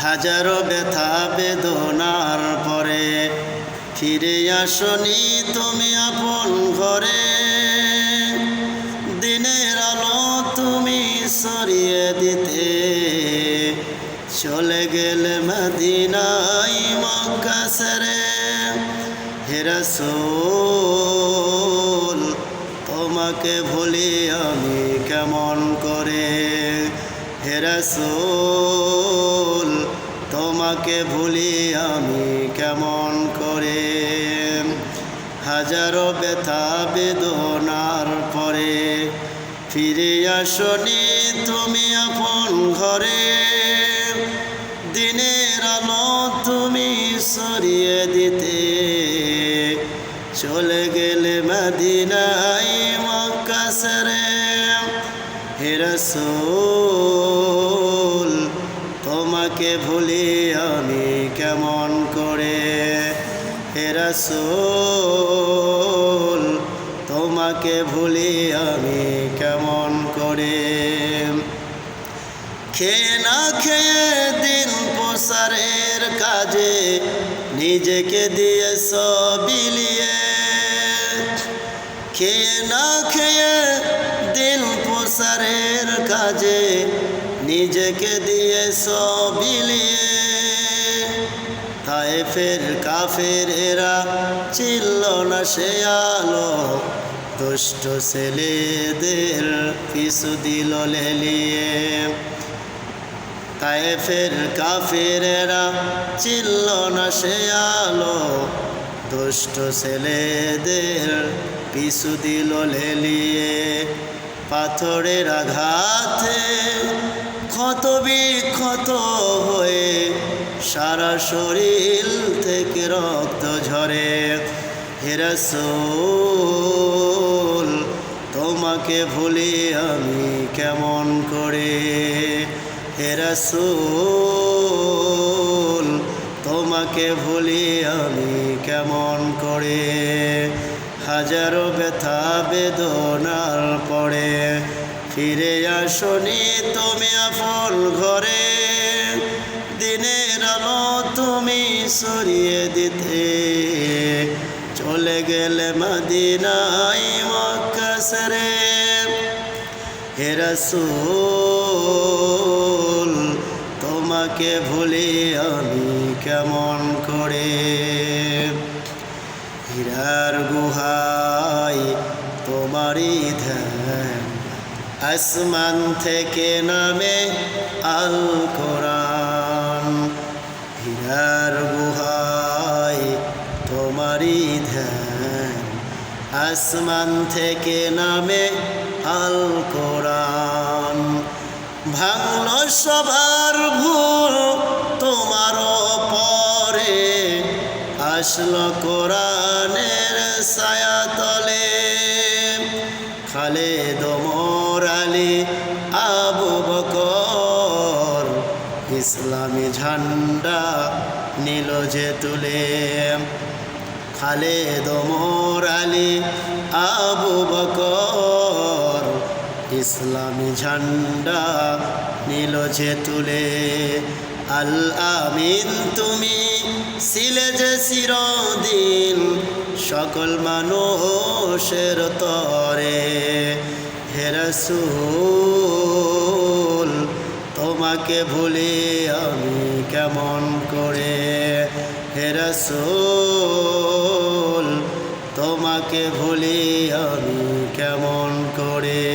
হাজারো ব্যথা বেদনার পরে ফিরে আসনি তুমি আপন ঘরে। দিনের আলো তুমি ছড়িয়ে দিতে চলে গেলে মদিনায় মক্কা ছেড়ে। হে রাসূল তোমাকে ভুলি আমি কেমন করে। হে রাসূল তোমাকে ভুলি আমি কেমন করে। হাজারো ব্যথা বেদনার পরে ফিরে আসনি তুমি আপন ঘরে। দিনের আলো তুমি ছড়িয়ে দিতে চলে গেলে মদিনায় মক্কা ছেড়ে। হে রাসূল তোমাকে ভুলি আমি কেমন করে। হে রাসূল তোমাকে ভুলি আমি কেমন করে। খেয়ে না খেয়ে দিন প্রসারের কাজে নিজেকে দিয়েছ বিলিয়ে। খেয়ে না খেয়ে দিন প্রসারের কাজে নিজেকে দিয়েছ বিলিয়ে। তায়েফের কাফেরেরা চিনল না সে আলো, দুষ্ট ছেলেদের পিছু দিল লেলিয়ে। তায়েফের কাফেরেরা চিনল না সে আলো, দুষ্ট ছেলেদের পিছু দিল লেলিয়ে। পাথরের আঘাতে ক্ষত বিক্ষত হয়ে সারা শরীর থেকে রক্ত ঝরে। হে রাসূল তোমাকে ভুলি আমি কেমন করে। হে রাসূল তোমাকে ভুলি আমি কেমন করে। হাজারো ব্যথা বেদনার পরে ফিরে আসনি তুমি আপন ঘরে। দিনের আলো তুমি ছড়িয়ে দিতে চলে গেলে মদিনায় মক্কা ছেড়ে। হে রাসূল তোমাকে ভুলি আমি কেমন করে। হীরার গুহায় তোমারই ধ্যান, আসমান থেকে নামে আল কোরআন। হীরার গুহায় তোমারই ধ্যান, আসমান থেকে নামে আল কোরআন। ভাঙল সবার ভুল তোমার পরে, আসলো কোরআনের ছায়াতলে। খালেদ ওমর আলী আবু বকর ইসলামী ঝান্ডা নিল যে তুলে। খালেদ ওমর আলী আবু বকর ইসলামী ঝান্ডা নিল যে তুলে। আল আমিন তুমি ছিলে যে চিরদিন সকল মানুষের তরে। হে রাসূল তোমাকে ভুলি আমি কেমন করে। হে রাসূল তোমাকে ভুলি আমি কেমন করে।